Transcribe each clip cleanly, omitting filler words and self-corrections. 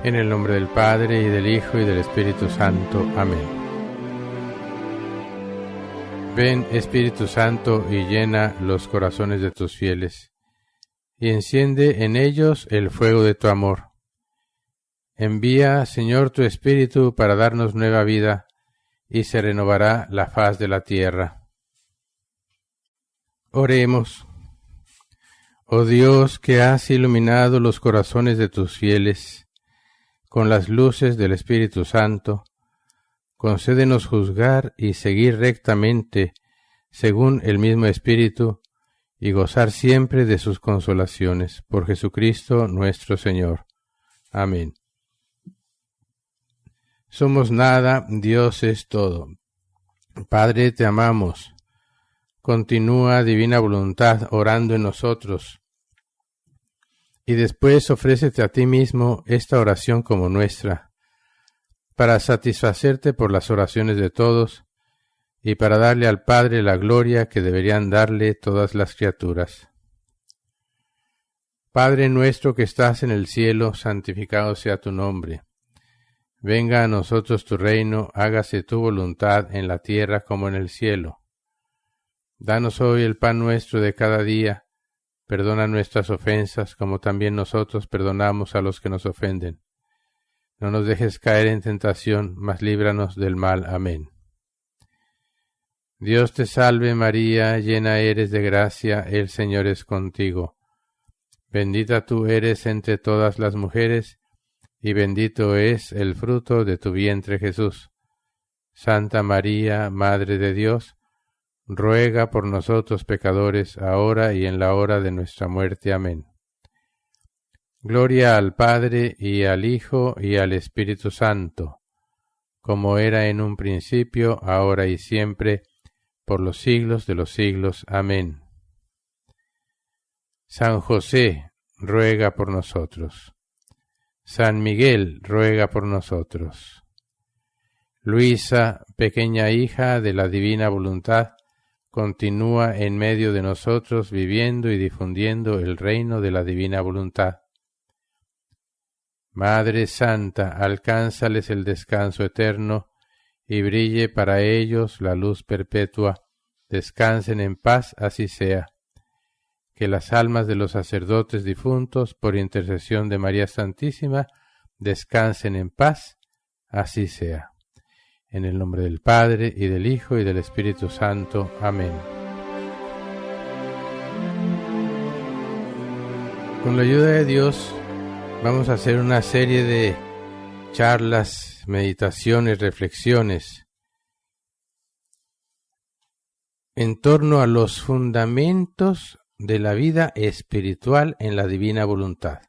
En el nombre del Padre, y del Hijo, y del Espíritu Santo. Amén. Ven, Espíritu Santo, y llena los corazones de tus fieles, y enciende en ellos el fuego de tu amor. Envía, Señor, tu Espíritu para darnos nueva vida, y se renovará la faz de la tierra. Oremos. Oh Dios, que has iluminado los corazones de tus fieles con las luces del Espíritu Santo, concédenos juzgar y seguir rectamente según el mismo Espíritu y gozar siempre de sus consolaciones. Por Jesucristo nuestro Señor. Amén. Somos nada, Dios es todo. Padre, te amamos. Continúa, divina voluntad, orando en nosotros. Y después ofrécete a ti mismo esta oración como nuestra, para satisfacerte por las oraciones de todos y para darle al Padre la gloria que deberían darle todas las criaturas. Padre nuestro que estás en el cielo, santificado sea tu nombre. Venga a nosotros tu reino, hágase tu voluntad en la tierra como en el cielo. Danos hoy el pan nuestro de cada día. Perdona nuestras ofensas, como también nosotros perdonamos a los que nos ofenden. No nos dejes caer en tentación, mas líbranos del mal. Amén. Dios te salve María, llena eres de gracia, el Señor es contigo. Bendita tú eres entre todas las mujeres, y bendito es el fruto de tu vientre Jesús. Santa María, Madre de Dios, ruega por nosotros pecadores, ahora y en la hora de nuestra muerte. Amén. Gloria al Padre, y al Hijo, y al Espíritu Santo, como era en un principio, ahora y siempre, por los siglos de los siglos. Amén. San José, ruega por nosotros. San Miguel, ruega por nosotros. Luisa, pequeña hija de la divina voluntad, continúa en medio de nosotros viviendo y difundiendo el reino de la divina voluntad. Madre Santa, alcánzales el descanso eterno y brille para ellos la luz perpetua. Descansen en paz, así sea. Que las almas de los sacerdotes difuntos, por intercesión de María Santísima, descansen en paz, así sea. En el nombre del Padre, y del Hijo, y del Espíritu Santo. Amén. Con la ayuda de Dios, vamos a hacer una serie de charlas, meditaciones, reflexiones en torno a los fundamentos de la vida espiritual en la divina voluntad.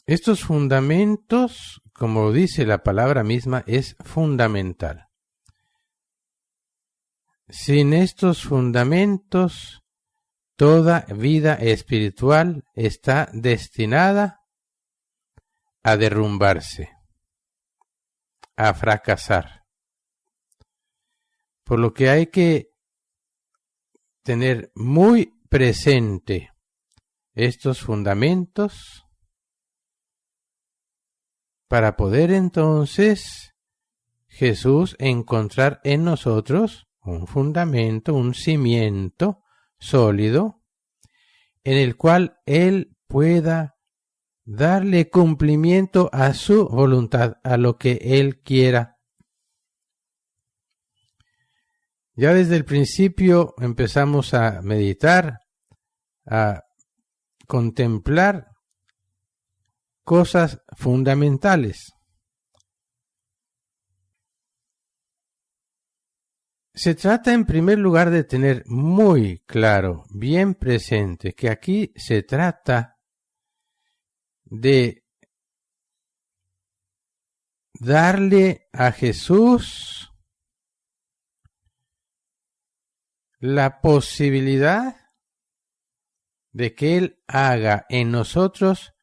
Estos fundamentos, como dice la palabra misma, es fundamental. Sin estos fundamentos, toda vida espiritual está destinada a derrumbarse, a fracasar. Por lo que hay que tener muy presente estos fundamentos para poder entonces Jesús encontrar en nosotros un fundamento, un cimiento sólido en el cual Él pueda darle cumplimiento a su voluntad, a lo que Él quiera. Ya desde el principio empezamos a meditar, a contemplar cosas fundamentales. Se trata en primer lugar de tener muy claro, bien presente, que aquí se trata de darle a Jesús la posibilidad de que Él haga en nosotros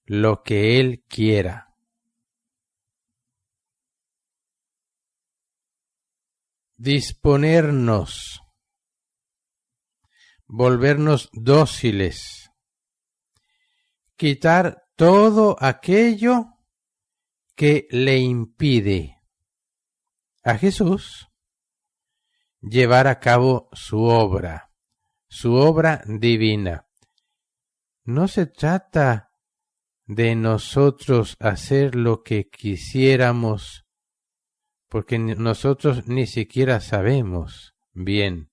lo que Él quiera. Disponernos, volvernos dóciles, quitar todo aquello que le impide a Jesús llevar a cabo su obra divina. No se trata de nosotros hacer lo que quisiéramos, porque nosotros ni siquiera sabemos bien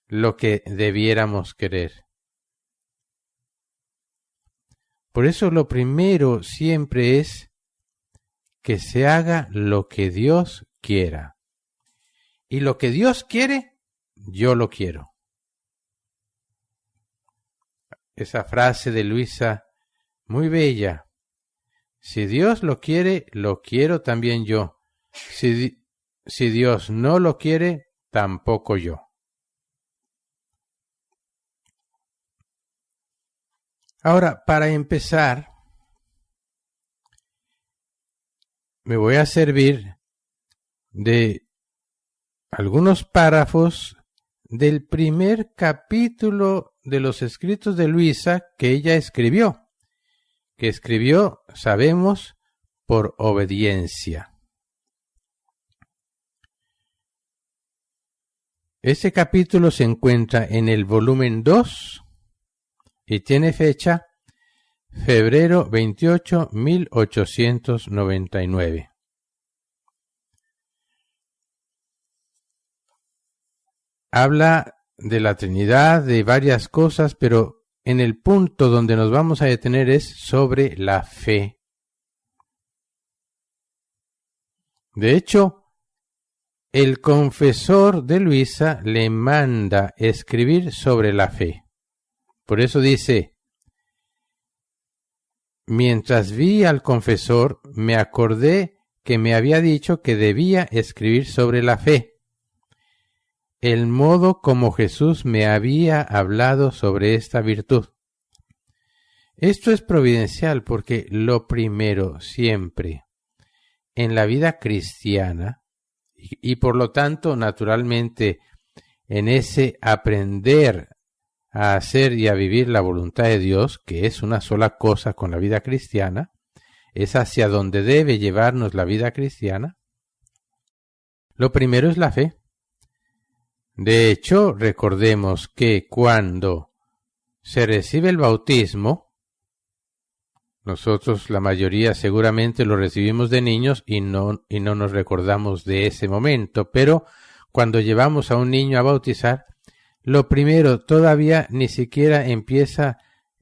lo que debiéramos querer. Por eso lo primero siempre es que se haga lo que Dios quiera. Y lo que Dios quiere, yo lo quiero. Esa frase de Luisa, muy bella. Si Dios lo quiere, lo quiero también yo. Si Dios no lo quiere, tampoco yo. Ahora, para empezar, me voy a servir de algunos párrafos del primer capítulo de los escritos de Luisa que ella escribió, sabemos, por obediencia. Ese capítulo se encuentra en el volumen 2 y tiene fecha febrero 28, 1899. Habla de la Trinidad, de varias cosas, pero en el punto donde nos vamos a detener es sobre la fe. De hecho, el confesor de Luisa le manda escribir sobre la fe. Por eso dice: mientras vi al confesor, me acordé que me había dicho que debía escribir sobre la fe, el modo como Jesús me había hablado sobre esta virtud. Esto es providencial porque lo primero siempre en la vida cristiana, y por lo tanto naturalmente en ese aprender a hacer y a vivir la voluntad de Dios, que es una sola cosa con la vida cristiana, es hacia donde debe llevarnos la vida cristiana. Lo primero es la fe. De hecho, recordemos que cuando se recibe el bautismo, nosotros la mayoría seguramente lo recibimos de niños y no nos recordamos de ese momento, pero cuando llevamos a un niño a bautizar, lo primero, todavía ni siquiera empieza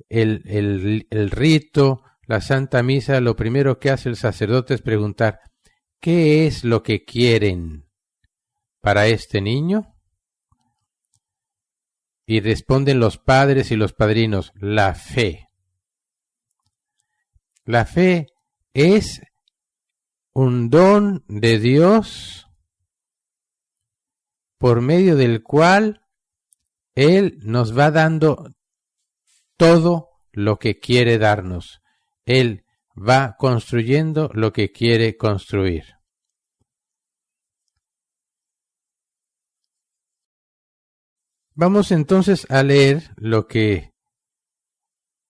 el rito, la Santa Misa, lo primero que hace el sacerdote es preguntar: ¿qué es lo que quieren para este niño? Y responden los padres y los padrinos: la fe. La fe es un don de Dios por medio del cual Él nos va dando todo lo que quiere darnos. Él va construyendo lo que quiere construir. Vamos entonces a leer lo que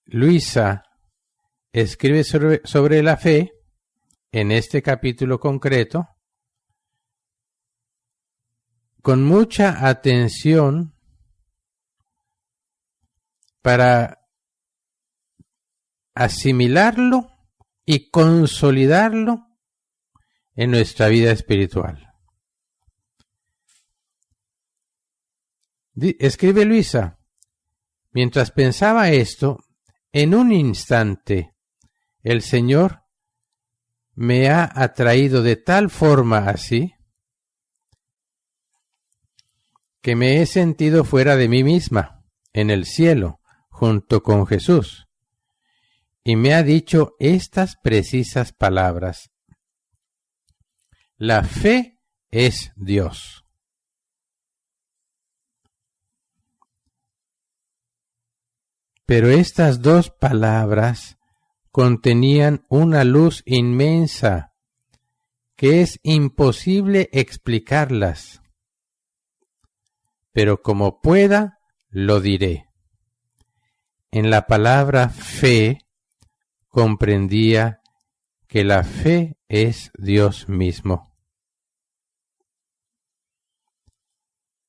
Luisa escribe sobre la fe en este capítulo concreto, con mucha atención para asimilarlo y consolidarlo en nuestra vida espiritual. Escribe Luisa: mientras pensaba esto, en un instante el Señor me ha atraído de tal forma así que me he sentido fuera de mí misma, en el cielo, junto con Jesús, y me ha dicho estas precisas palabras: la fe es Dios. Pero estas dos palabras contenían una luz inmensa que es imposible explicarlas. Pero como pueda, lo diré. en la palabra fe comprendía que la fe es Dios mismo.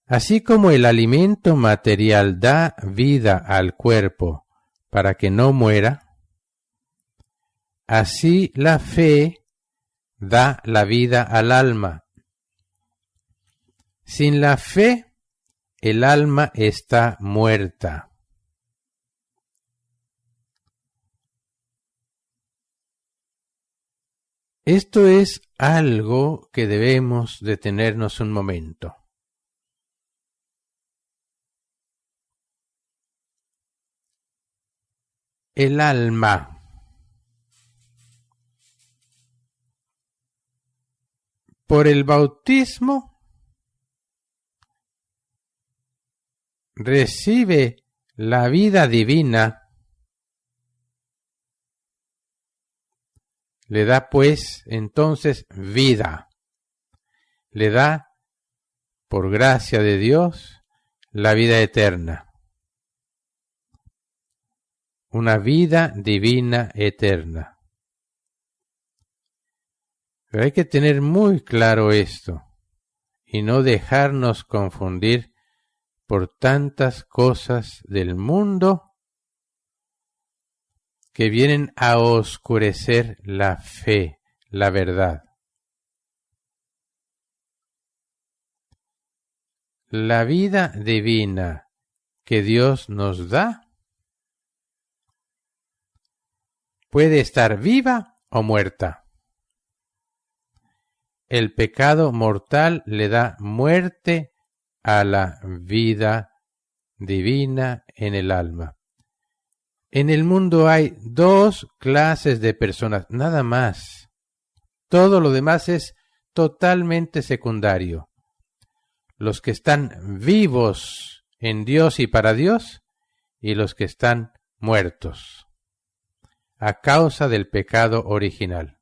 Así como el alimento material da vida al cuerpo para que no muera, así la fe da la vida al alma. Sin la fe, el alma está muerta. Esto es algo que debemos detenernos un momento. El alma. Por el bautismo recibe la vida divina, le da pues entonces vida, le da por gracia de Dios la vida eterna. Una vida divina eterna. Pero hay que tener muy claro esto y no dejarnos confundir por tantas cosas del mundo que vienen a oscurecer la fe, la verdad. La vida divina que Dios nos da puede estar viva o muerta. El pecado mortal le da muerte a la vida divina en el alma. En el mundo hay dos clases de personas, nada más. Todo lo demás es totalmente secundario. Los que están vivos en Dios y para Dios, y los que están muertos a causa del pecado original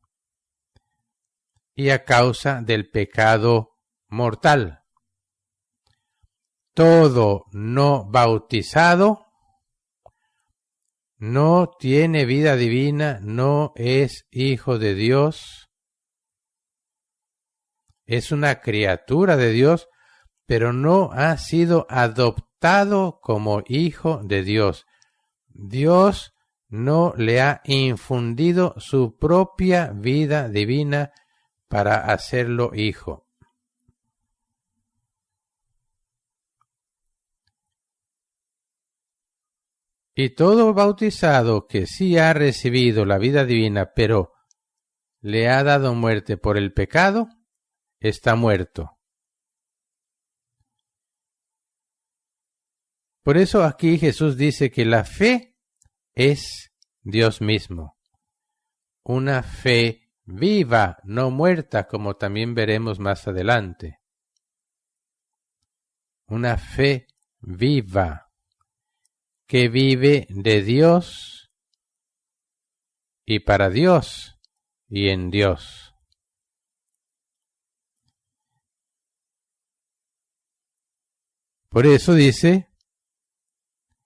y a causa del pecado mortal. Todo no bautizado no tiene vida divina, no es hijo de Dios, es una criatura de Dios, pero no ha sido adoptado como hijo de Dios. Dios no le ha infundido su propia vida divina para hacerlo hijo. Y todo bautizado que sí ha recibido la vida divina, pero le ha dado muerte por el pecado, está muerto. Por eso aquí Jesús dice que la fe es Dios mismo. Una fe viva, no muerta, como también veremos más adelante. Una fe viva, que vive de Dios y para Dios y en Dios. Por eso dice,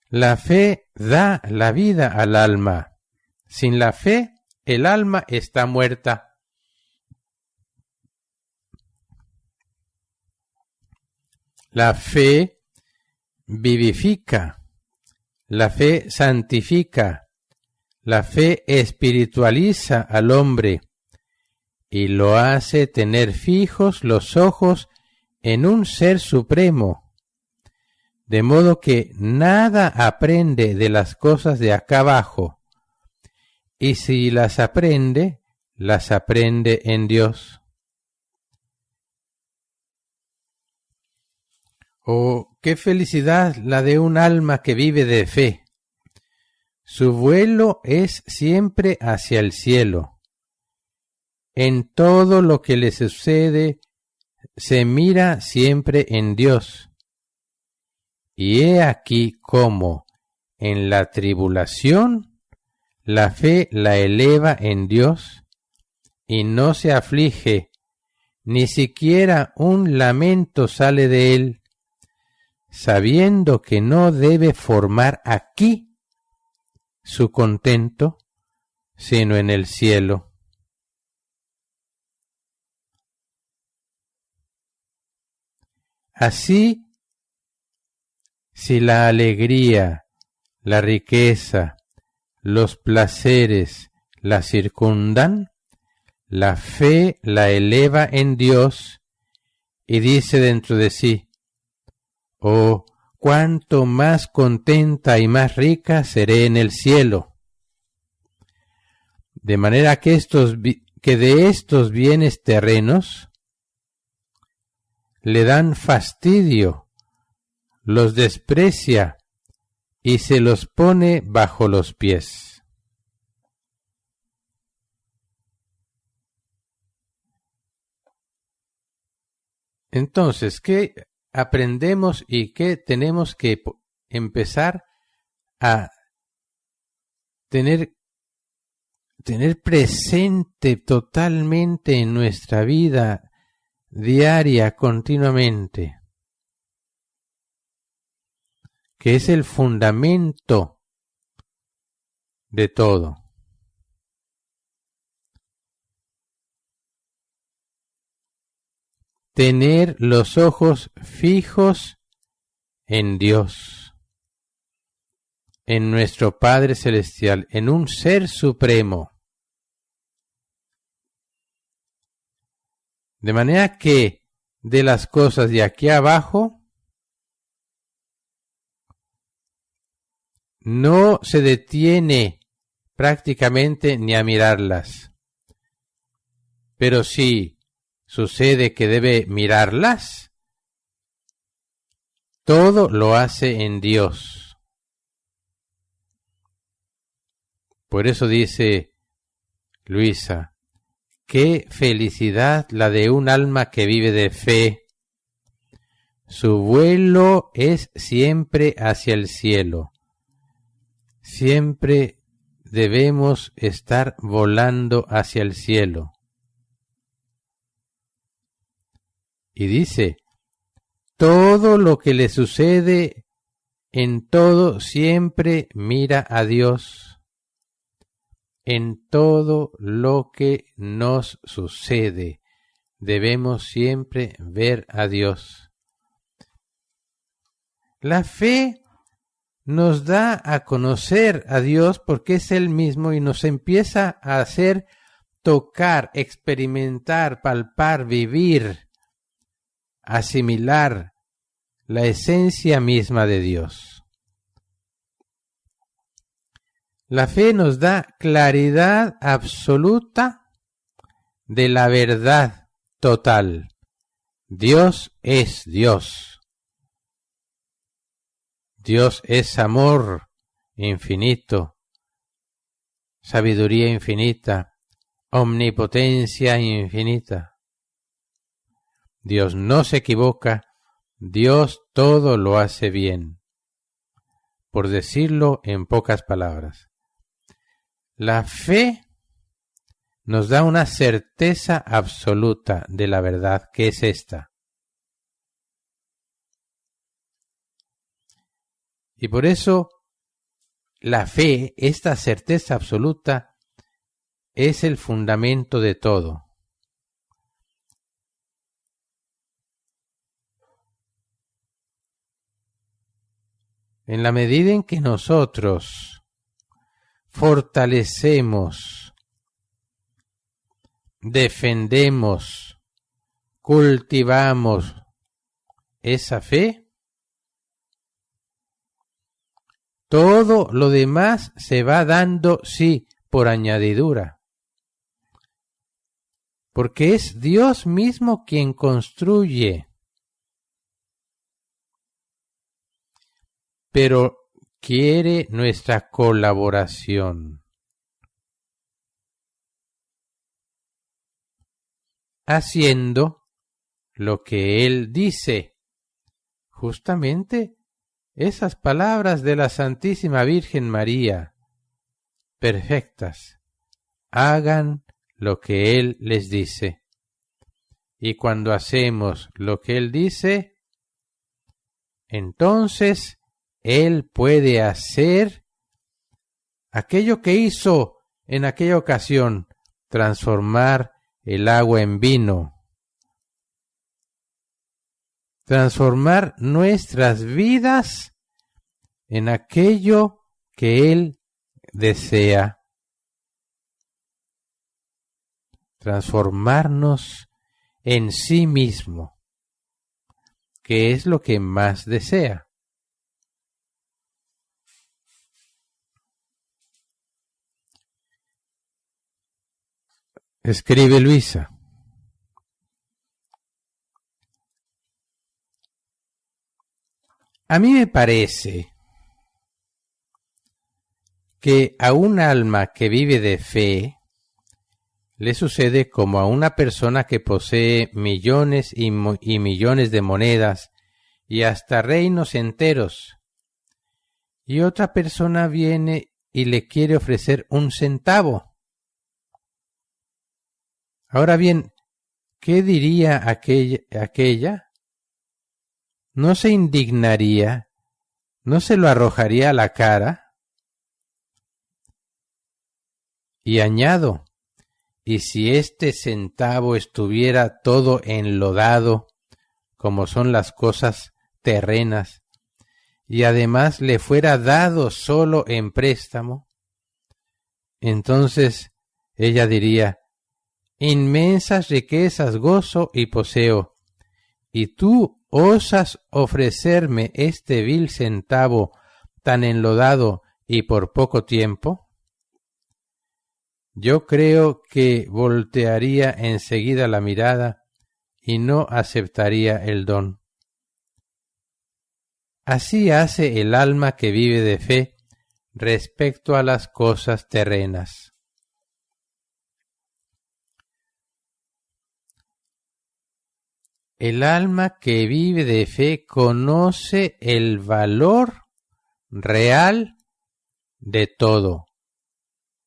la fe da la vida al alma. Sin la fe, el alma está muerta. La fe vivifica. La fe santifica, la fe espiritualiza al hombre y lo hace tener fijos los ojos en un ser supremo, de modo que nada aprende de las cosas de acá abajo, y si las aprende en Dios. Oh, qué felicidad la de un alma que vive de fe. Su vuelo es siempre hacia el cielo. En todo lo que le sucede, se mira siempre en Dios. Y he aquí cómo, en la tribulación, la fe la eleva en Dios y no se aflige, ni siquiera un lamento sale de él, sabiendo que no debe formar aquí su contento, sino en el cielo. Así, si la alegría, la riqueza, los placeres la circundan, la fe la eleva en Dios y dice dentro de sí: oh, cuánto más contenta y más rica seré en el cielo. De manera que de estos bienes terrenos le dan fastidio, los desprecia y se los pone bajo los pies. Entonces, ¿qué aprendemos y qué tenemos que empezar a tener presente totalmente en nuestra vida diaria, continuamente? Que es el fundamento de todo. Tener los ojos fijos en Dios, en nuestro Padre Celestial, en un Ser Supremo. De manera que de las cosas de aquí abajo no se detiene prácticamente ni a mirarlas. Pero si sucede que debe mirarlas, todo lo hace en Dios. Por eso dice Luisa: qué felicidad la de un alma que vive de fe. Su vuelo es siempre hacia el cielo. Siempre debemos estar volando hacia el cielo. Y dice: todo lo que le sucede, en todo siempre mira a Dios. En todo lo que nos sucede, debemos siempre ver a Dios. La fe nos da a conocer a Dios porque es Él mismo y nos empieza a hacer tocar, experimentar, palpar, vivir, asimilar la esencia misma de Dios. La fe nos da claridad absoluta de la verdad total. Dios es Dios. Dios es amor infinito, sabiduría infinita, omnipotencia infinita. Dios no se equivoca, Dios todo lo hace bien. Por decirlo en pocas palabras, la fe nos da una certeza absoluta de la verdad, que es esta. Y por eso la fe, esta certeza absoluta, es el fundamento de todo. En la medida en que nosotros fortalecemos, defendemos, cultivamos esa fe, todo lo demás se va dando, sí, por añadidura. Porque es Dios mismo quien construye. Pero quiere nuestra colaboración. Haciendo lo que Él dice. Justamente esas palabras de la Santísima Virgen María, perfectas, hagan lo que Él les dice. Y cuando hacemos lo que Él dice, entonces Él puede hacer aquello que hizo en aquella ocasión, transformar el agua en vino, transformar nuestras vidas en aquello que Él desea, transformarnos en sí mismo, que es lo que más desea. Escribe Luisa: a mí me parece que a un alma que vive de fe le sucede como a una persona que posee millones y millones de monedas y hasta reinos enteros, y otra persona viene y le quiere ofrecer un centavo. Ahora bien, ¿qué diría aquella? ¿No se indignaría? ¿No se lo arrojaría a la cara? Y añado, y si este centavo estuviera todo enlodado, como son las cosas terrenas, y además le fuera dado solo en préstamo, entonces ella diría: inmensas riquezas gozo y poseo, y tú osas ofrecerme este vil centavo tan enlodado y por poco tiempo. Yo creo que voltearía enseguida la mirada y no aceptaría el don. Así hace el alma que vive de fe respecto a las cosas terrenas. El alma que vive de fe conoce el valor real de todo,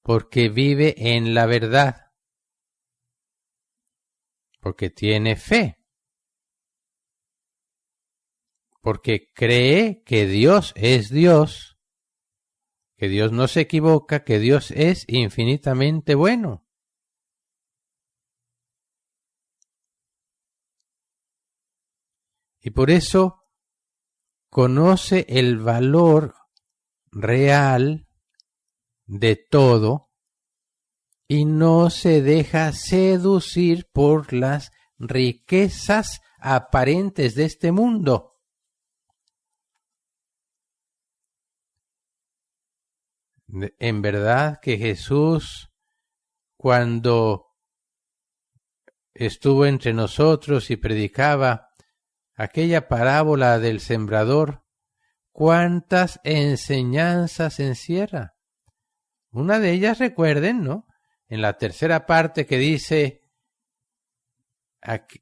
porque vive en la verdad, porque tiene fe, porque cree que Dios es Dios, que Dios no se equivoca, que Dios es infinitamente bueno. Y por eso conoce el valor real de todo y no se deja seducir por las riquezas aparentes de este mundo. En verdad que Jesús, cuando estuvo entre nosotros y predicaba aquella parábola del sembrador, ¿cuántas enseñanzas encierra? Una de ellas, recuerden, ¿no? En la tercera parte que dice: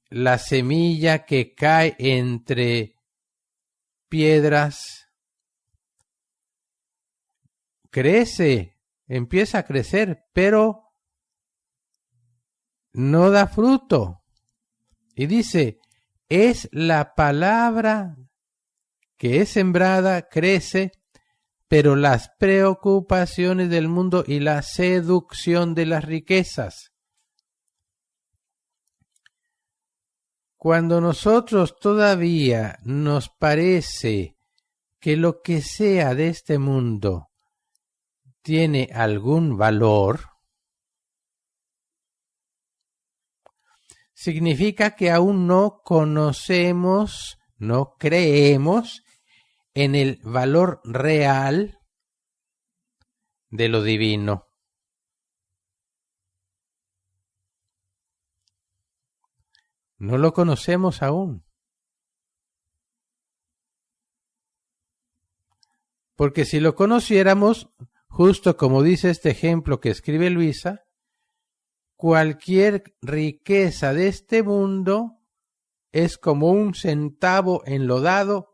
la semilla que cae entre piedras crece, empieza a crecer, pero no da fruto. Y dice: es la palabra que es sembrada, crece, pero las preocupaciones del mundo y la seducción de las riquezas. Cuando nosotros todavía nos parece que lo que sea de este mundo tiene algún valor, significa que aún no conocemos, no creemos en el valor real de lo divino. No lo conocemos aún. Porque si lo conociéramos, justo como dice este ejemplo que escribe Luisa, cualquier riqueza de este mundo es como un centavo enlodado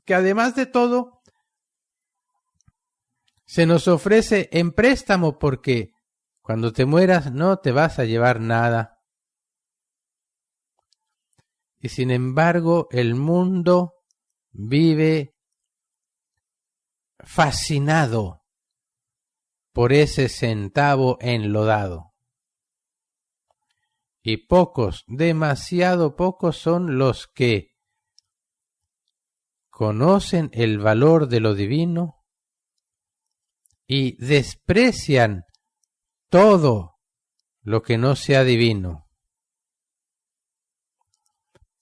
que, además de todo, se nos ofrece en préstamo, porque cuando te mueras no te vas a llevar nada. Y sin embargo, el mundo vive fascinado por ese centavo enlodado. Y pocos, demasiado pocos son los que conocen el valor de lo divino y desprecian todo lo que no sea divino.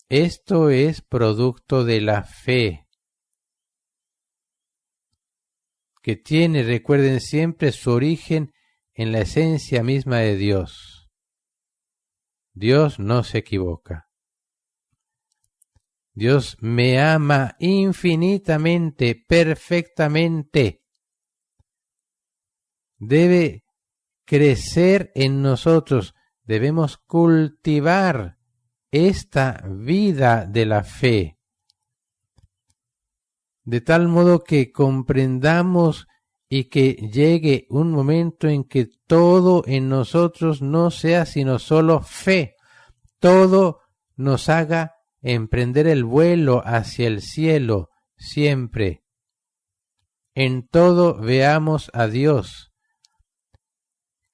Esto es producto de la fe, que tiene, recuerden siempre, su origen en la esencia misma de Dios. Dios no se equivoca. Dios me ama infinitamente, perfectamente. Debe crecer en nosotros, debemos cultivar esta vida de la fe, de tal modo que comprendamos y que llegue un momento en que todo en nosotros no sea sino solo fe, todo nos haga emprender el vuelo hacia el cielo siempre. En todo veamos a Dios,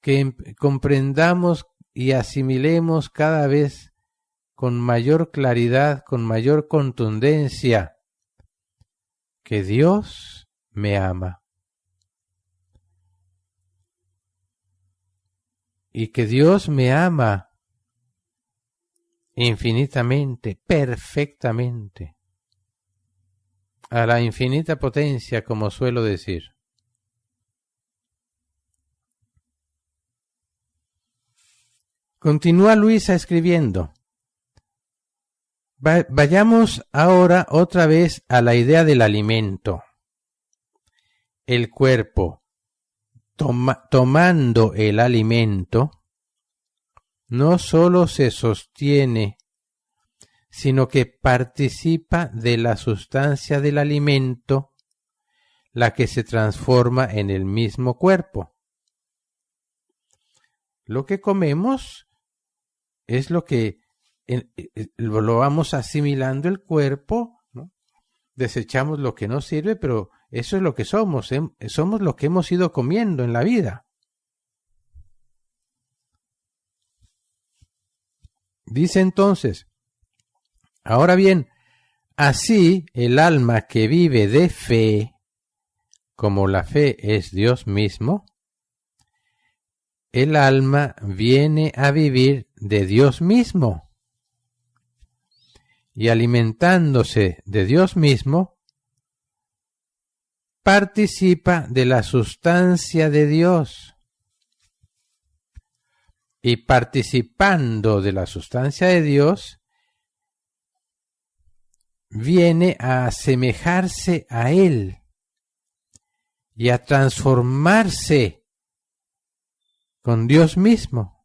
que comprendamos y asimilemos cada vez con mayor claridad, con mayor contundencia, que Dios me ama. Y que Dios me ama infinitamente, perfectamente, a la infinita potencia, como suelo decir. Continúa Luisa escribiendo. Vayamos ahora otra vez a la idea del alimento. El cuerpo, tomando el alimento, no sólo se sostiene, sino que participa de la sustancia del alimento, la que se transforma en el mismo cuerpo. Lo que comemos es lo que lo vamos asimilando el cuerpo, ¿no? Desechamos lo que no sirve, pero eso es lo que somos, somos lo que hemos ido comiendo en la vida. Dice entonces, ahora bien, así el alma que vive de fe, como la fe es Dios mismo, el alma viene a vivir de Dios mismo. Y alimentándose de Dios mismo, participa de la sustancia de Dios. Y participando de la sustancia de Dios, viene a asemejarse a Él y a transformarse con Dios mismo.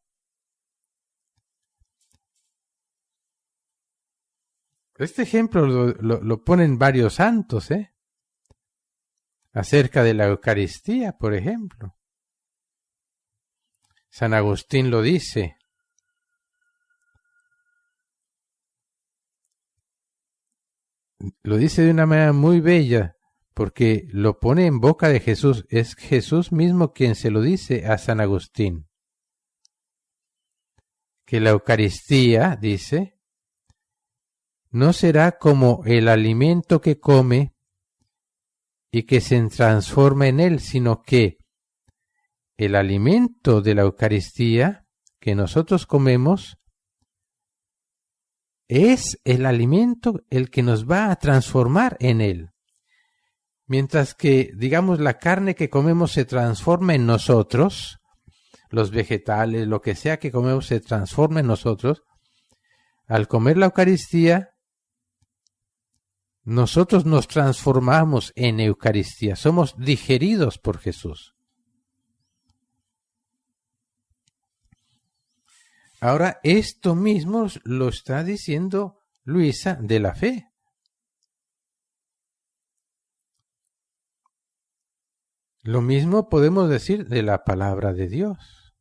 Este ejemplo lo ponen varios santos, acerca de la Eucaristía, por ejemplo. San Agustín lo dice. Lo dice de una manera muy bella, porque lo pone en boca de Jesús. Es Jesús mismo quien se lo dice a San Agustín. Que la Eucaristía, dice, no será como el alimento que come y que se transforma en él, sino que el alimento de la Eucaristía que nosotros comemos es el alimento el que nos va a transformar en él. Mientras que, digamos, la carne que comemos se transforma en nosotros, los vegetales, lo que sea que comemos se transforma en nosotros, al comer la Eucaristía, nosotros nos transformamos en Eucaristía, somos digeridos por Jesús. Ahora, esto mismo lo está diciendo Luisa de la fe. Lo mismo podemos decir de la palabra de Dios.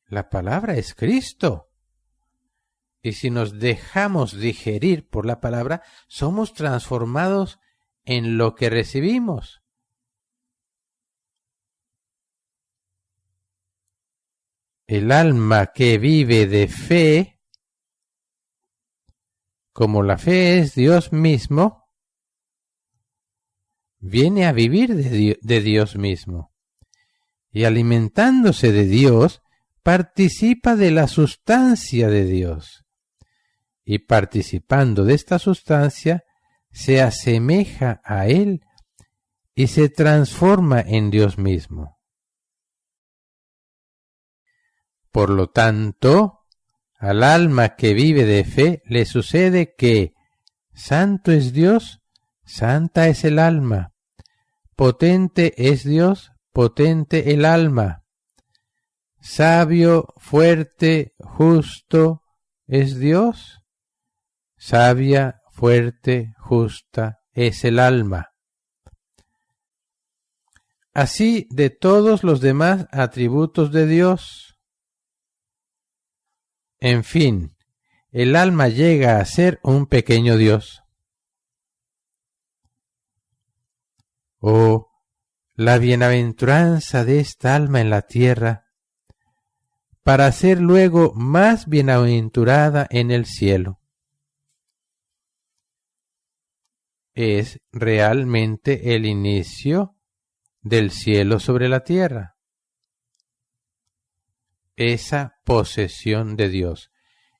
La palabra es Cristo. Y si nos dejamos digerir por la palabra, somos transformados en lo que recibimos. el alma que vive de fe, como la fe es Dios mismo, viene a vivir de Dios mismo. Y alimentándose de Dios, participa de la sustancia de Dios. Y participando de esta sustancia, se asemeja a Él y se transforma en Dios mismo. Por lo tanto, al alma que vive de fe le sucede que santo es Dios, santa es el alma, potente es Dios, potente el alma, sabio, fuerte, justo es Dios, sabia, fuerte, justa es el alma. Así de todos los demás atributos de Dios. En fin, el alma llega a ser un pequeño Dios. Oh, la bienaventuranza de esta alma en la tierra, para ser luego más bienaventurada en el cielo. Es realmente el inicio del cielo sobre la tierra. Esa posesión de Dios.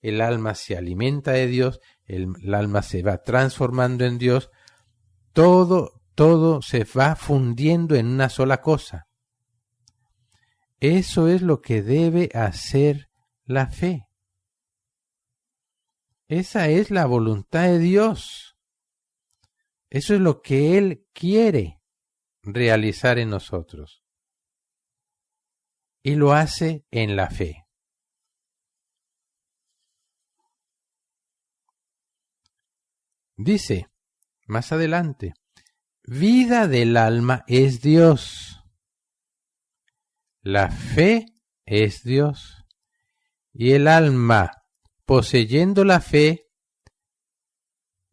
El alma se alimenta de Dios, el alma se va transformando en Dios, todo se va fundiendo en una sola cosa. Eso es lo que debe hacer la fe. Esa es la voluntad de Dios. Eso es lo que Él quiere realizar en nosotros. Y lo hace en la fe. Dice más adelante, vida del alma es Dios. La fe es Dios. Y el alma, poseyendo la fe,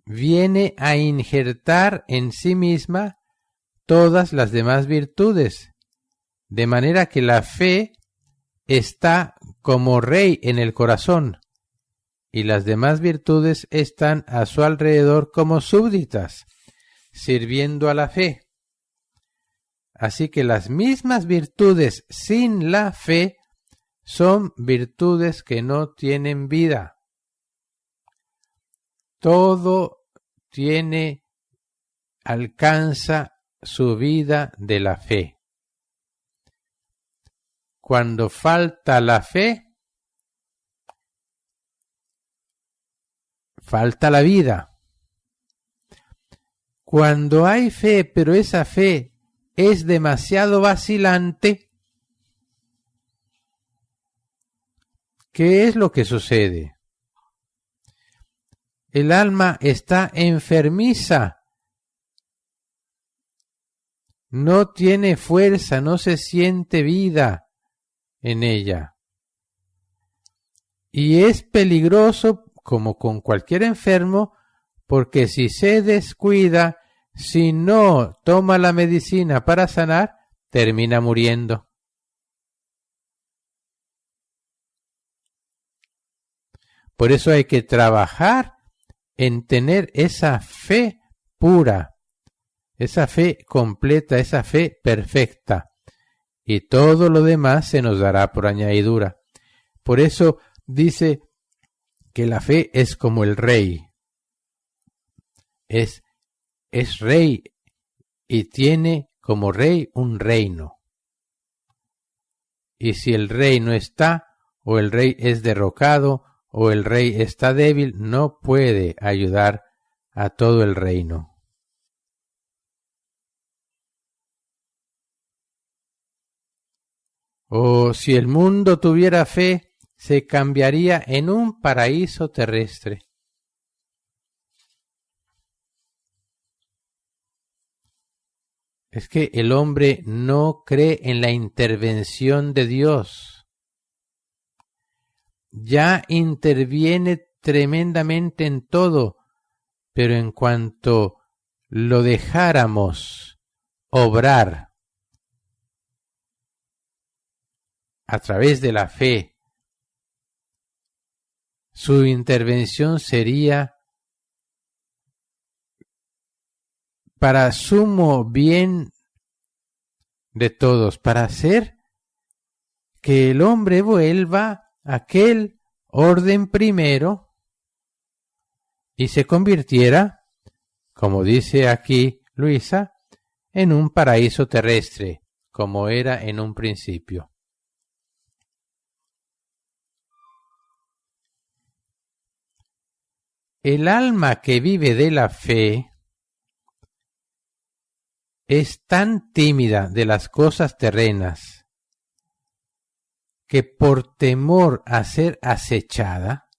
viene a injertar en sí misma todas las demás virtudes, de manera que la fe está como rey en el corazón y las demás virtudes están a su alrededor como súbditas, sirviendo a la fe. Así que las mismas virtudes sin la fe son virtudes que no tienen vida. Todo alcanza su vida de la fe. Cuando falta la fe, falta la vida. Cuando hay fe, pero esa fe es demasiado vacilante, ¿qué es lo que sucede? El alma está enfermiza, no tiene fuerza, no se siente vida en ella. Y es peligroso, como con cualquier enfermo, porque si se descuida, si no toma la medicina para sanar, termina muriendo. Por eso hay que trabajar en tener esa fe pura, esa fe completa, esa fe perfecta. Y todo lo demás se nos dará por añadidura. Por eso dice que la fe es como el rey. Es rey y tiene como rey un reino. Y si el rey no está, o el rey es derrocado, o el rey está débil, no puede ayudar a todo el reino. O si el mundo tuviera fe, se cambiaría en un paraíso terrestre. Es que el hombre no cree en la intervención de Dios. Ya interviene tremendamente en todo, pero en cuanto lo dejáramos obrar a través de la fe, su intervención sería para sumo bien de todos, para hacer que el hombre vuelva a aquel orden primero y se convirtiera, como dice aquí Luisa, en un paraíso terrestre, como era en un principio. El alma que vive de la fe es tan tímida de las cosas terrenas que por temor a ser acechada,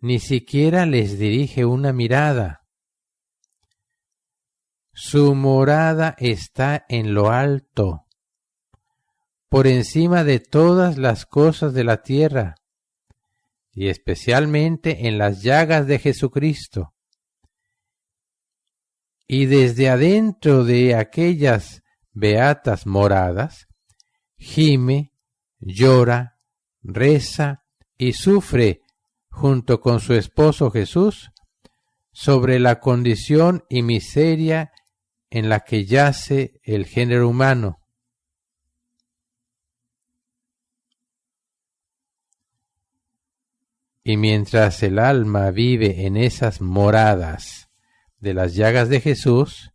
ni siquiera les dirige una mirada. Su morada está en lo alto, por encima de todas las cosas de la tierra, y especialmente en las llagas de Jesucristo. Y desde adentro de aquellas beatas moradas, gime, llora, reza y sufre junto con su esposo Jesús sobre la condición y miseria en la que yace el género humano. Y mientras el alma vive en esas moradas de las llagas de Jesús,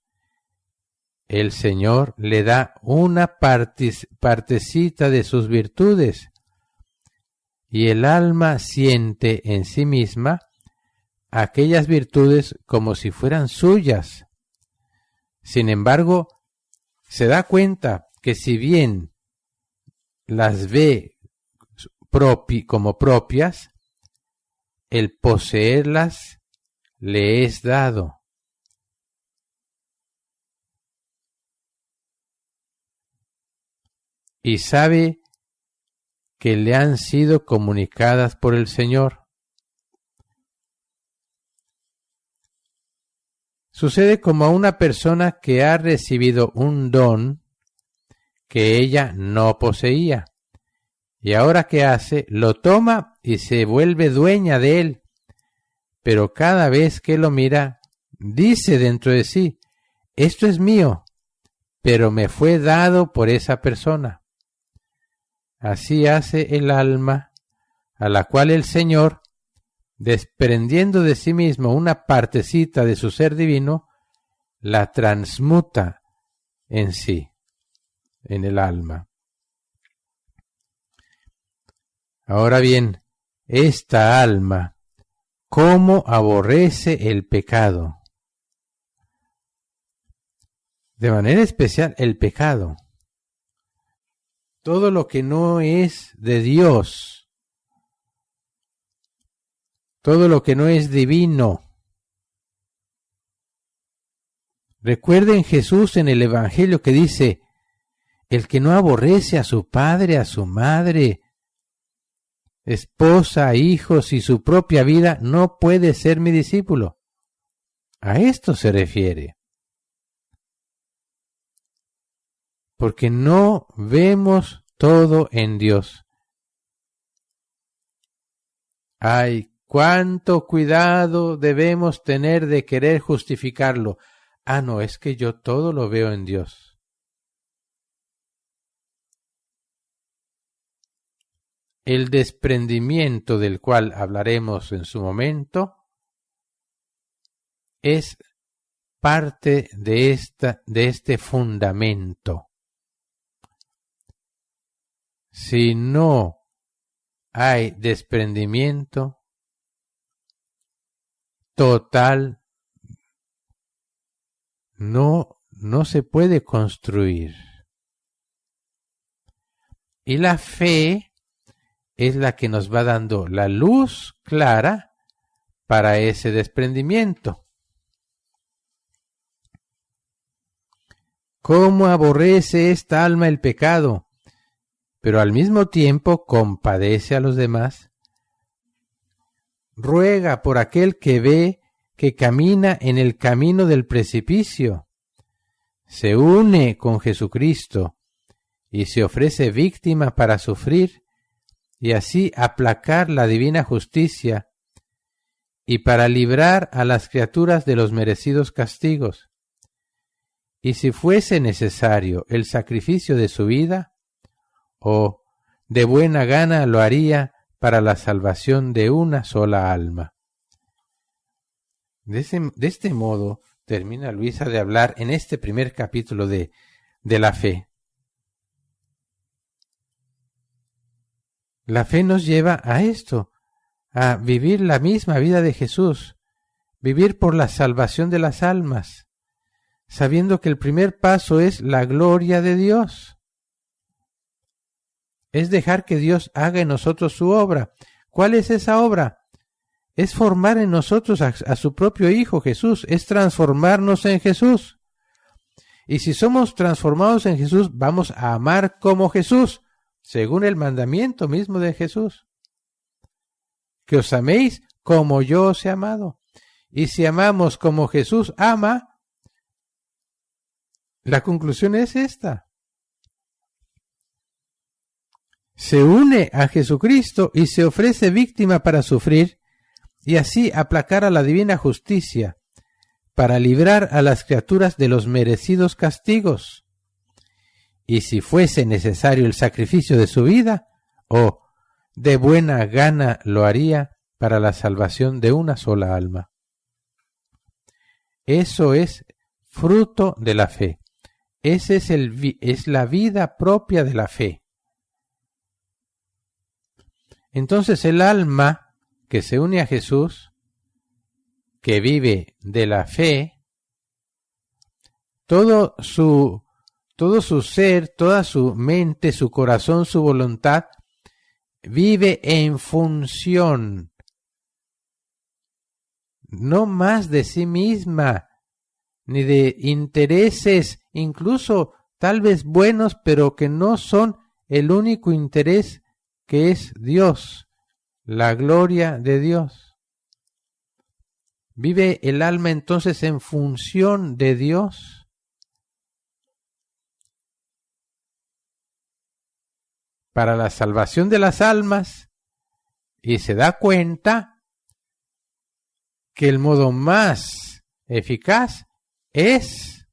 el Señor le da una partecita de sus virtudes, y el alma siente en sí misma aquellas virtudes como si fueran suyas. Sin embargo, se da cuenta que si bien las ve como propias, el poseerlas le es dado. Y sabe que le han sido comunicadas por el Señor. Sucede como a una persona que ha recibido un don que ella no poseía. Y ahora ¿qué hace? Lo toma y se vuelve dueña de él. Pero cada vez que lo mira, dice dentro de sí, esto es mío, pero me fue dado por esa persona. Así hace el alma, a la cual el Señor, desprendiendo de sí mismo una partecita de su ser divino, la transmuta en sí, en el alma. Ahora bien, esta alma, ¿cómo aborrece el pecado? De manera especial el pecado. Todo lo que no es de Dios, todo lo que no es divino. Recuerden Jesús en el Evangelio que dice, el que no aborrece a su padre, a su madre, esposa, hijos y su propia vida, no puede ser mi discípulo. A esto se refiere. Porque no vemos todo en Dios. Ay, cuánto cuidado debemos tener de querer justificarlo. Ah, no, es que yo todo lo veo en Dios. El desprendimiento del cual hablaremos en su momento es parte de este fundamento. Si no hay desprendimiento total, no se puede construir. Y la fe es la que nos va dando la luz clara para ese desprendimiento. ¿Cómo aborrece esta alma el pecado? Pero al mismo tiempo compadece a los demás. Ruega por aquel que ve que camina en el camino del precipicio. Se une con Jesucristo y se ofrece víctima para sufrir y así aplacar la divina justicia y para librar a las criaturas de los merecidos castigos. Y si fuese necesario el sacrificio de su vida, o de buena gana lo haría para la salvación de una sola alma. De este modo termina Luisa de hablar en este primer capítulo de la fe. La fe nos lleva a esto, a vivir la misma vida de Jesús, vivir por la salvación de las almas, sabiendo que el primer paso es la gloria de Dios. Es dejar que Dios haga en nosotros su obra. ¿Cuál es esa obra? Es formar en nosotros a su propio Hijo Jesús, es transformarnos en Jesús. Y si somos transformados en Jesús, vamos a amar como Jesús, según el mandamiento mismo de Jesús. Que os améis como yo os he amado. Y si amamos como Jesús ama, la conclusión es esta. Se une a Jesucristo y se ofrece víctima para sufrir y así aplacar a la divina justicia, para librar a las criaturas de los merecidos castigos. Y si fuese necesario el sacrificio de su vida, de buena gana lo haría para la salvación de una sola alma. Eso es fruto de la fe. Ese es la vida propia de la fe. Entonces el alma que se une a Jesús, que vive de la fe, todo su ser, toda su mente, su corazón, su voluntad, vive en función, no más de sí misma, ni de intereses, incluso tal vez buenos, pero que no son el único interés que es Dios, la gloria de Dios. ¿Vive el alma entonces en función de Dios? Para la salvación de las almas, y se da cuenta que el modo más eficaz es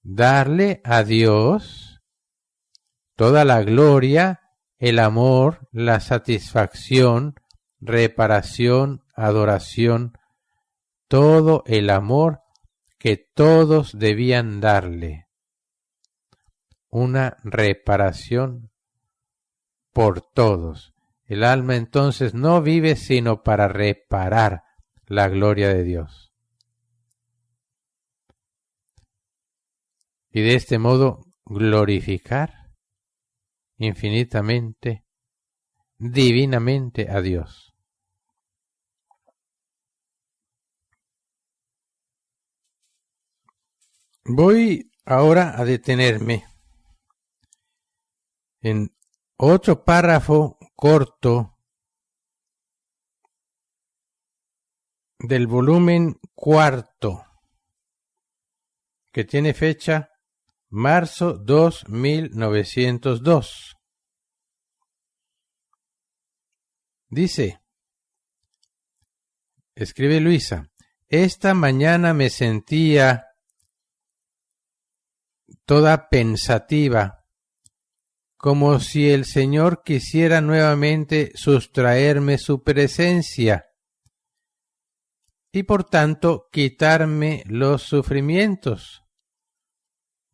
darle a Dios toda la gloria, el amor, la satisfacción, reparación, adoración, todo el amor que todos debían darle. Una reparación por todos. El alma entonces no vive sino para reparar la gloria de Dios. Y de este modo glorificar infinitamente, divinamente a Dios. Voy ahora a detenerme en otro párrafo corto del volumen 4, que tiene fecha marzo 2, 1902. Dice, escribe Luisa, esta mañana me sentía toda pensativa, como si el Señor quisiera nuevamente sustraerme su presencia y por tanto quitarme los sufrimientos.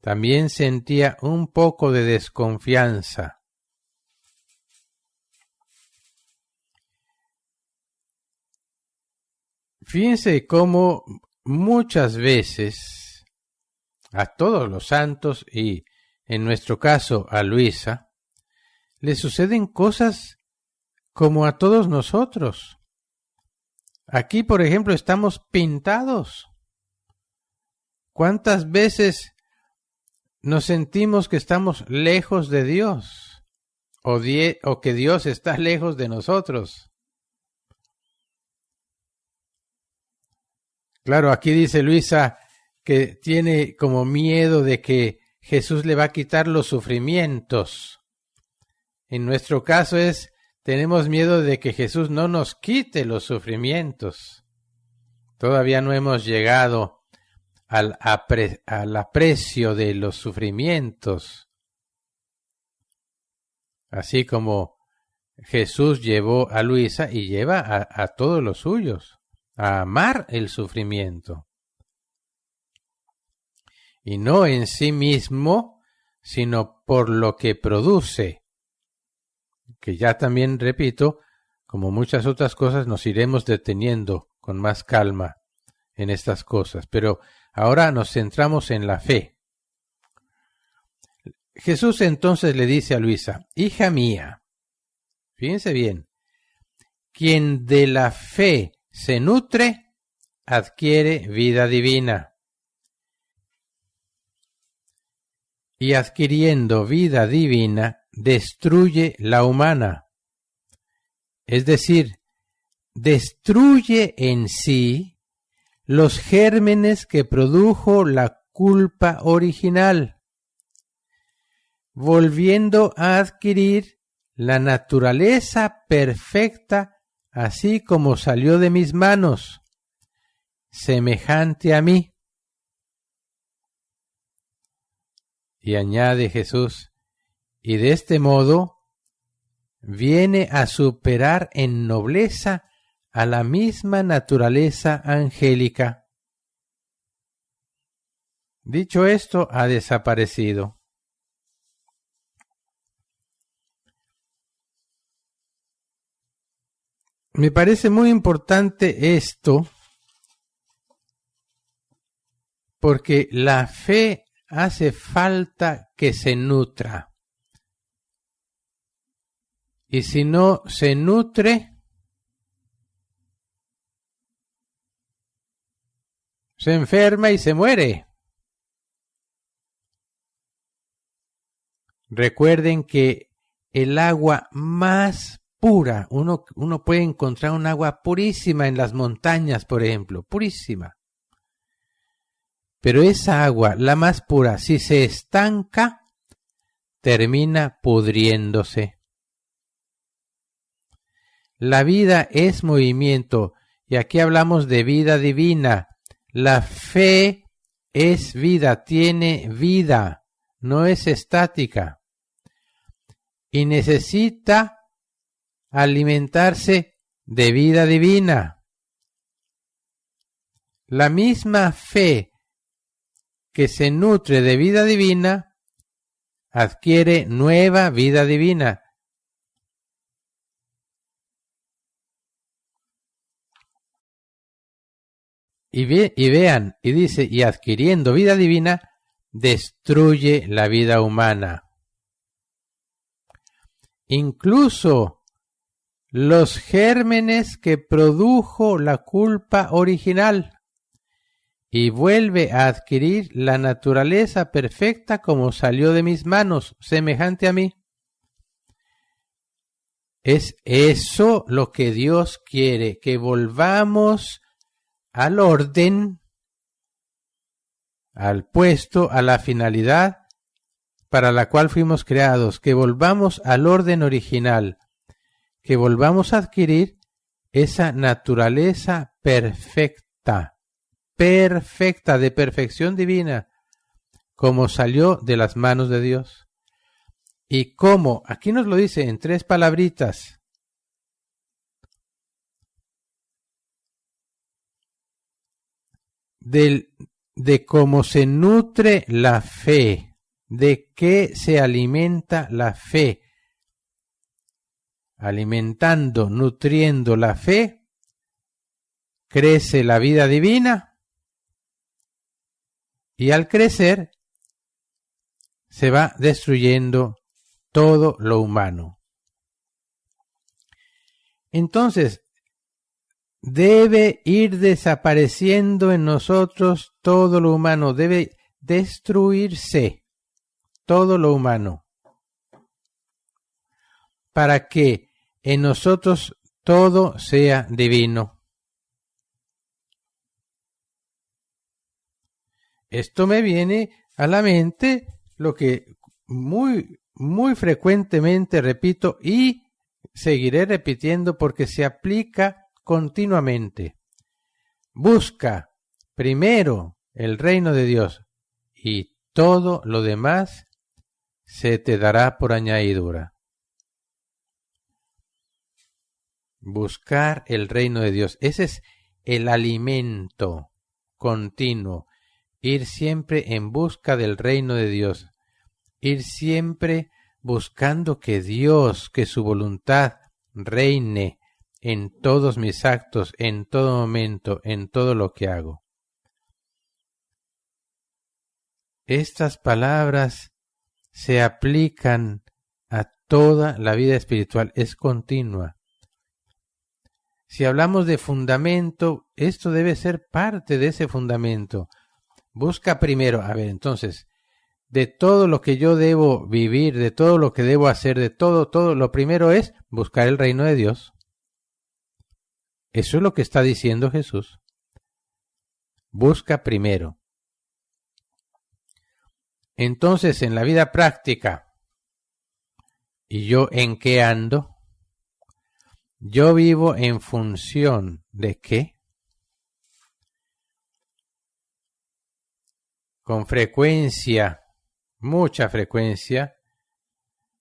También sentía un poco de desconfianza. Fíjense cómo muchas veces a todos los santos y en nuestro caso a Luisa, le suceden cosas como a todos nosotros. Aquí, por ejemplo, estamos pintados. ¿Cuántas veces nos sentimos que estamos lejos de Dios o que Dios está lejos de nosotros? Claro, aquí dice Luisa que tiene como miedo de que Jesús le va a quitar los sufrimientos. En nuestro caso tenemos miedo de que Jesús no nos quite los sufrimientos. Todavía no hemos llegado al aprecio de los sufrimientos. Así como Jesús llevó a Luisa y lleva a todos los suyos a amar el sufrimiento. Y no en sí mismo, sino por lo que produce. Que ya también, repito, como muchas otras cosas, nos iremos deteniendo con más calma en estas cosas. Pero ahora nos centramos en la fe. Jesús entonces le dice a Luisa: hija mía, fíjense bien, quien de la fe se nutre, adquiere vida divina. Y adquiriendo vida divina, destruye la humana. Es decir, destruye en sí los gérmenes que produjo la culpa original, volviendo a adquirir la naturaleza perfecta, así como salió de mis manos, semejante a mí. Y añade Jesús: y de este modo viene a superar en nobleza a la misma naturaleza angélica. Dicho esto, ha desaparecido. Me parece muy importante esto, porque la fe hace falta que se nutra. Y si no se nutre, se enferma y se muere. Recuerden que el agua más pura, uno puede encontrar un agua purísima en las montañas, por ejemplo, purísima. Pero esa agua, la más pura, si se estanca, termina pudriéndose. La vida es movimiento, y aquí hablamos de vida divina. La fe es vida, tiene vida, no es estática. Y necesita alimentarse de vida divina. La misma fe que se nutre de vida divina, adquiere nueva vida divina. Y vean, y dice, y adquiriendo vida divina, destruye la vida humana. Incluso los gérmenes que produjo la culpa original, y vuelve a adquirir la naturaleza perfecta como salió de mis manos, semejante a mí. Es eso lo que Dios quiere, que volvamos al orden, al puesto, a la finalidad para la cual fuimos creados, que volvamos al orden original, que volvamos a adquirir esa naturaleza perfecta, de perfección divina, como salió de las manos de Dios. Y cómo, aquí nos lo dice en 3 palabritas. De cómo se nutre la fe, de qué se alimenta la fe. Alimentando, nutriendo la fe, crece la vida divina. Y al crecer, se va destruyendo todo lo humano. Entonces, debe ir desapareciendo en nosotros todo lo humano, debe destruirse todo lo humano, para que en nosotros todo sea divino. Esto me viene a la mente lo que muy, muy frecuentemente repito y seguiré repitiendo porque se aplica continuamente. Busca primero el reino de Dios y todo lo demás se te dará por añadidura. Buscar el reino de Dios. Ese es el alimento continuo. Ir siempre en busca del reino de Dios. Ir siempre buscando que Dios, que su voluntad reine en todos mis actos, en todo momento, en todo lo que hago. Estas palabras se aplican a toda la vida espiritual, es continua. Si hablamos de fundamento, esto debe ser parte de ese fundamento. Busca primero, entonces, de todo lo que yo debo vivir, de todo lo que debo hacer, de todo, lo primero es buscar el reino de Dios. Eso es lo que está diciendo Jesús. Busca primero. Entonces, en la vida práctica, ¿y yo en qué ando? Yo vivo en función ¿de qué? Con frecuencia, mucha frecuencia,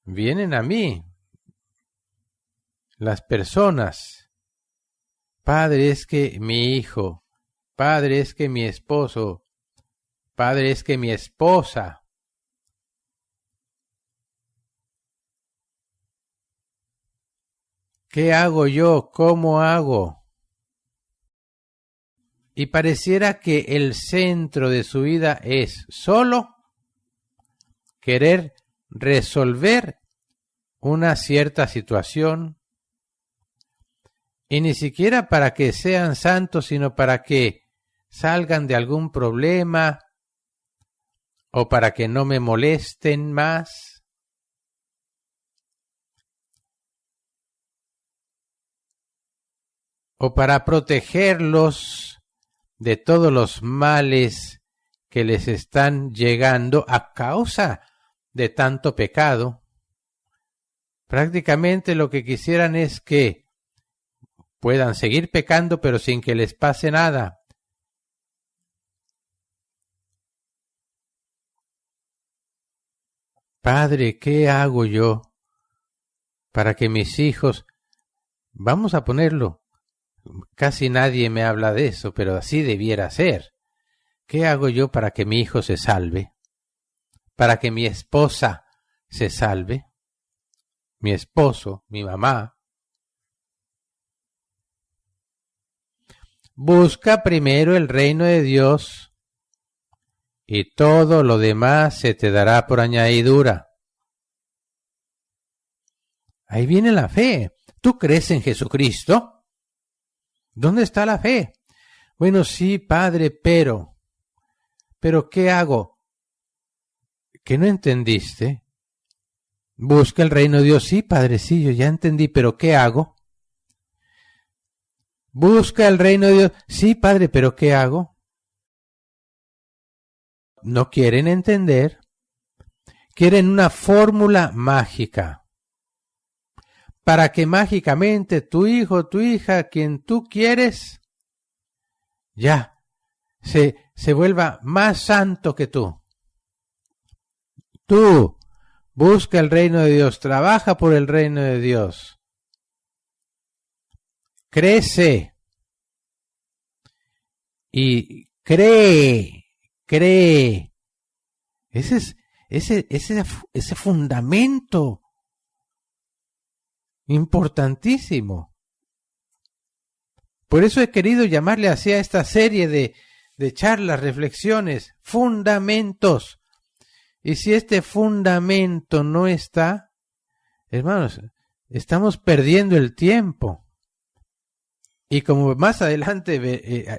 vienen a mí las personas. Padre, es que mi hijo, padre, es que mi esposo, padre, es que mi esposa. ¿Qué hago yo? ¿Cómo hago? Y pareciera que el centro de su vida es solo querer resolver una cierta situación, y ni siquiera para que sean santos, sino para que salgan de algún problema o para que no me molesten más. O para protegerlos de todos los males que les están llegando a causa de tanto pecado. Prácticamente lo que quisieran es que puedan seguir pecando pero sin que les pase nada. Padre, ¿qué hago yo para que mis hijos, vamos a ponerlo, casi nadie me habla de eso, pero así debiera ser. ¿Qué hago yo para que mi hijo se salve? Para que mi esposa se salve, mi esposo, mi mamá. Busca primero el reino de Dios y todo lo demás se te dará por añadidura. Ahí viene la fe. ¿Tú crees en Jesucristo? ¿Dónde está la fe? Bueno, sí, Padre, pero ¿qué hago? ¿Que no entendiste? Busca el reino de Dios. Sí, Padre, sí, yo ya entendí, pero ¿qué hago? Busca el reino de Dios. Sí, Padre, pero ¿qué hago? No quieren entender. Quieren una fórmula mágica. Para que mágicamente tu hijo, tu hija, quien tú quieres, ya se vuelva más santo que tú. Tú busca el reino de Dios, trabaja por el reino de Dios. Crece y cree. Ese fundamento importantísimo. Por eso he querido llamarle así a esta serie de charlas, reflexiones, fundamentos. Y si este fundamento no está, hermanos, estamos perdiendo el tiempo. Y como más adelante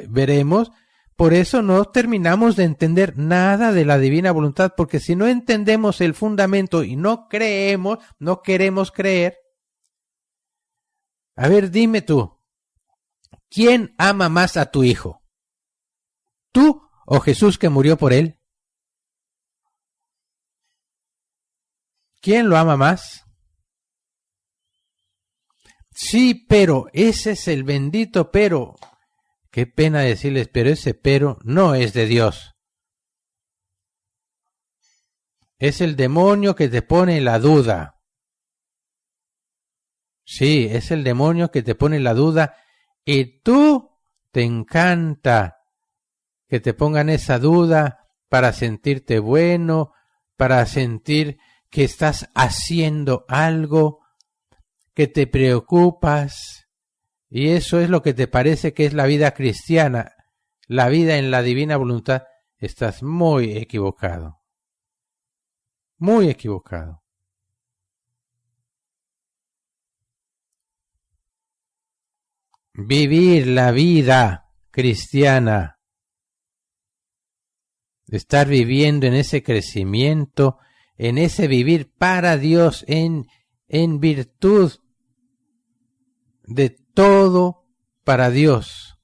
veremos, por eso no terminamos de entender nada de la divina voluntad, porque si no entendemos el fundamento y no creemos, no queremos creer. A ver, dime tú, ¿quién ama más a tu hijo? ¿Tú o Jesús que murió por él? ¿Quién lo ama más? Sí, pero ese es el bendito pero. Qué pena decirles, pero ese pero no es de Dios. Es el demonio que te pone la duda. Sí, es el demonio que te pone la duda y tú te encanta que te pongan esa duda para sentirte bueno, para sentir que estás haciendo algo, que te preocupas. Y eso es lo que te parece que es la vida cristiana, la vida en la divina voluntad. Estás muy equivocado. Muy equivocado. Vivir la vida cristiana, estar viviendo en ese crecimiento, en ese vivir para Dios, en virtud de todo para Dios.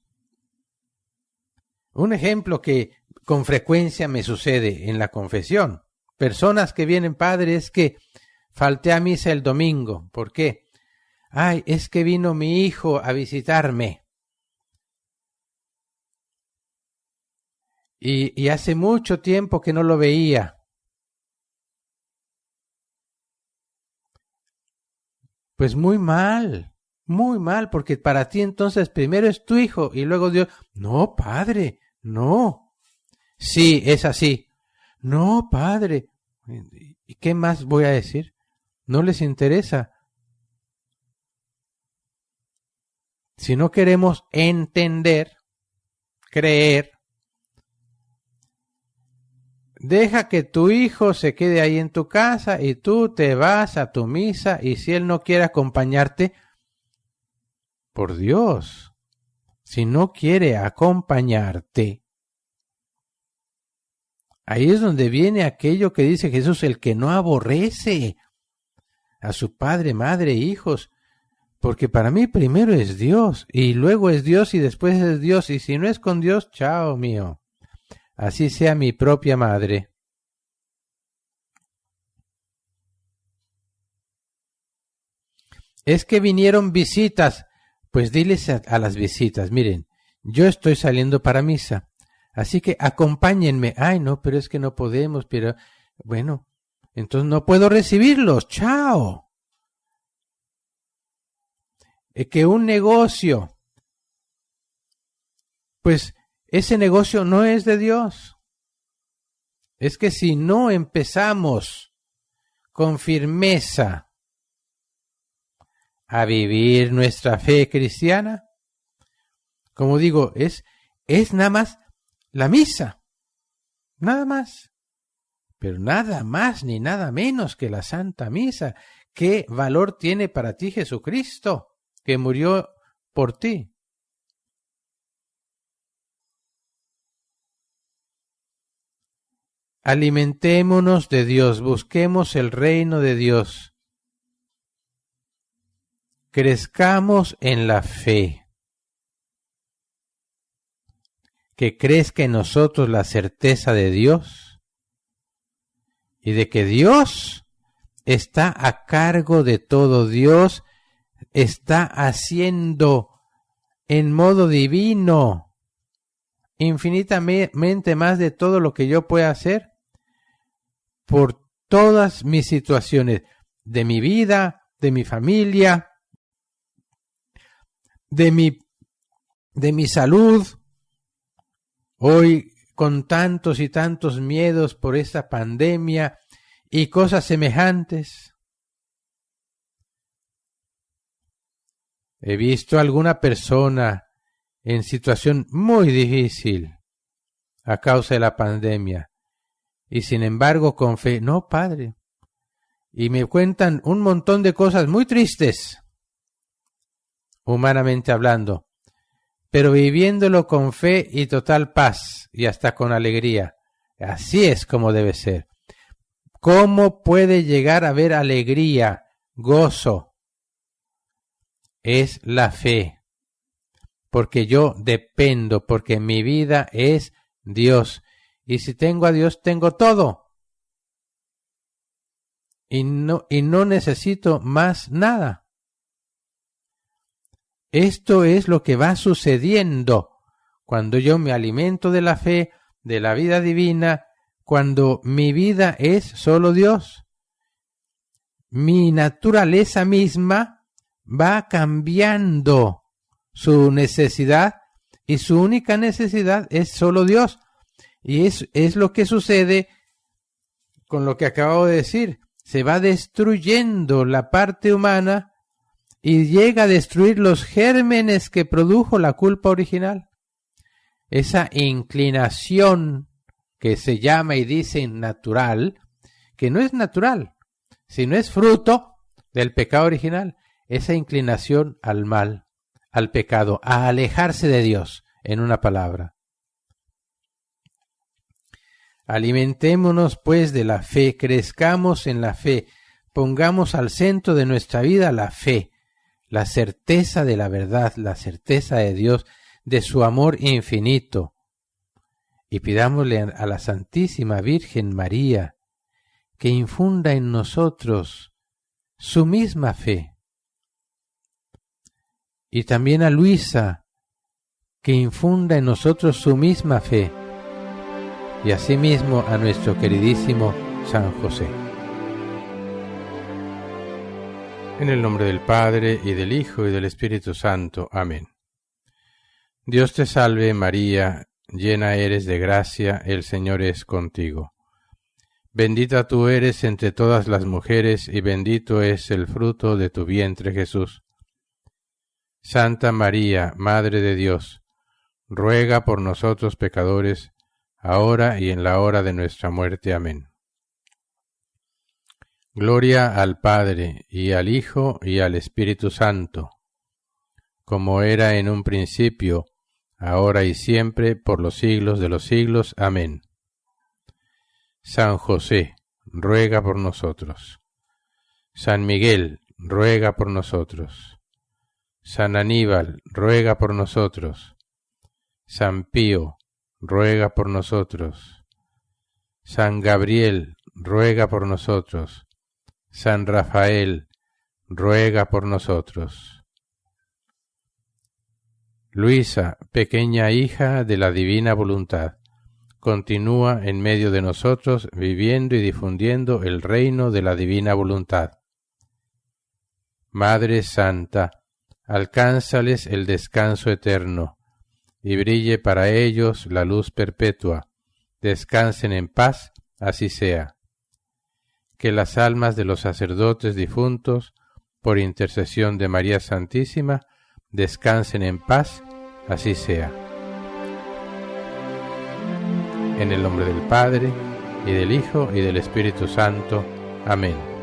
Un ejemplo que con frecuencia me sucede en la confesión. Personas que vienen, padre, es que falté a misa el domingo. ¿Por qué? Ay, es que vino mi hijo a visitarme. Y hace mucho tiempo que no lo veía. Pues muy mal, porque para ti entonces primero es tu hijo y luego Dios. No, padre, no. Sí, es así. No, padre. ¿Y qué más voy a decir? No les interesa. Si no queremos entender, creer, deja que tu hijo se quede ahí en tu casa y tú te vas a tu misa y si él no quiere acompañarte, por Dios, si no quiere acompañarte, ahí es donde viene aquello que dice Jesús, el que no aborrece a su padre, madre, hijos, porque para mí primero es Dios y luego es Dios y después es Dios y si no es con Dios, chao mío. Así sea mi propia madre. Es que vinieron visitas. Pues diles a las visitas, miren, yo estoy saliendo para misa, así que acompáñenme. Ay, no, pero es que no podemos, pero bueno, entonces no puedo recibirlos. Chao. Que un negocio, pues ese negocio no es de Dios. Es que si no empezamos con firmeza a vivir nuestra fe cristiana, como digo, es nada más la misa, nada más, pero nada más ni nada menos que la Santa Misa. ¿Qué valor tiene para ti Jesucristo, que murió por ti? Alimentémonos de Dios, busquemos el reino de Dios. Crezcamos en la fe. Que crezca en nosotros la certeza de Dios y de que Dios está a cargo de todo. Dios está haciendo en modo divino infinitamente más de todo lo que yo pueda hacer por todas mis situaciones de mi vida, de mi familia, de mi salud. Hoy con tantos y tantos miedos por esta pandemia y cosas semejantes. He visto a alguna persona en situación muy difícil a causa de la pandemia y sin embargo con fe, no, padre, y me cuentan un montón de cosas muy tristes, humanamente hablando, pero viviéndolo con fe y total paz y hasta con alegría. Así es como debe ser. ¿Cómo puede llegar a haber alegría, gozo? Es la fe. Porque yo dependo, porque mi vida es Dios. Y si tengo a Dios, tengo todo. y no necesito más nada. Esto es lo que va sucediendo cuando yo me alimento de la fe, de la vida divina, cuando mi vida es solo Dios. Mi naturaleza misma va cambiando su necesidad y su única necesidad es solo Dios. Y es lo que sucede con lo que acabo de decir. Se va destruyendo la parte humana y llega a destruir los gérmenes que produjo la culpa original. Esa inclinación que se llama y dice natural, que no es natural, sino es fruto del pecado original. Esa inclinación al mal, al pecado, a alejarse de Dios, en una palabra. Alimentémonos pues de la fe, crezcamos en la fe, pongamos al centro de nuestra vida la fe, la certeza de la verdad, la certeza de Dios, de su amor infinito. Y pidámosle a la Santísima Virgen María que infunda en nosotros su misma fe. Y también a Luisa que infunda en nosotros su misma fe. Y asimismo a nuestro queridísimo San José. En el nombre del Padre, y del Hijo, y del Espíritu Santo. Amén. Dios te salve María, llena eres de gracia, el Señor es contigo. Bendita tú eres entre todas las mujeres, y bendito es el fruto de tu vientre Jesús. Santa María, Madre de Dios, ruega por nosotros pecadores, ahora y en la hora de nuestra muerte. Amén. Gloria al Padre, y al Hijo, y al Espíritu Santo, como era en un principio, ahora y siempre, por los siglos de los siglos. Amén. San José, ruega por nosotros. San Miguel, ruega por nosotros. San Aníbal, ruega por nosotros. San Pío, ruega por nosotros. San Gabriel, ruega por nosotros. San Rafael, ruega por nosotros. Luisa, pequeña hija de la divina voluntad, continúa en medio de nosotros viviendo y difundiendo el reino de la divina voluntad. Madre Santa, alcánzales el descanso eterno, y brille para ellos la luz perpetua. Descansen en paz, así sea. Que las almas de los sacerdotes difuntos, por intercesión de María Santísima, descansen en paz, así sea. En el nombre del Padre, y del Hijo, y del Espíritu Santo. Amén.